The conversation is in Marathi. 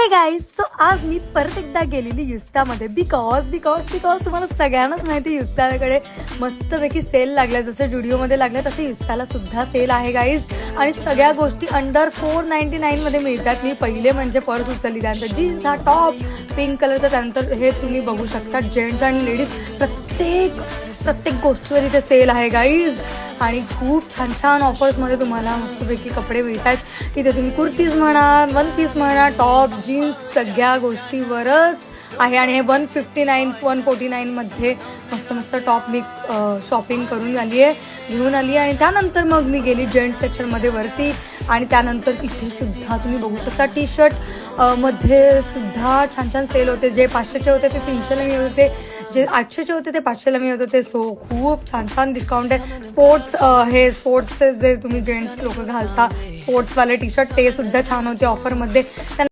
हे गाईज, सो आज मी परत एकदा गेलेली युस्तामध्ये बिकॉज तुम्हाला सगळ्यांनाच माहिती युस्ताकडे मस्तपैकी सेल लागलाय. जसं जुडिओमध्ये लागलं तसं युस्ताला सुद्धा सेल आहे गाईज. आणि सगळ्या गोष्टी अंडर 499 मध्ये मिळतात. मी पहिले म्हणजे पर्स उचलली, त्यानंतर जीन्स हा टॉप पिंक कलरचा, त्यानंतर हे तुम्ही बघू शकता जेंट्स आणि लेडीज प्रत्येक गोष्टीवर इथे सेल आहे गाईज. आणि खूप छान छान ऑफर्समध्ये तुम्हाला मस्तपैकी कपडे मिळतात. इथे तुम्ही कुर्तीज म्हणा, वन पीस म्हणा, टॉप जीन्स सगळ्या गोष्टीवरच आहे. आणि हे 149 मध्ये मस्त टॉप मी शॉपिंग करून घेऊन आली. आणि त्यानंतर मग मी गेली जेंट्स सेक्शनमध्ये वरती. आणि त्यानंतर इथे सुद्धा तुम्ही बघू शकता टी शर्ट मध्ये सुद्धा छान छान सेल होते. जे 500चे होते ते 300ला मिळत होते, जे 800चे होते ते 500ला मिळत होते. सो खूप छान छान डिस्काउंट आहे. स्पोर्ट्सचे जे तुम्ही जेंट्स लोक घालता स्पोर्ट्सवाले टी शर्ट ते सुद्धा छान होते ऑफरमध्ये.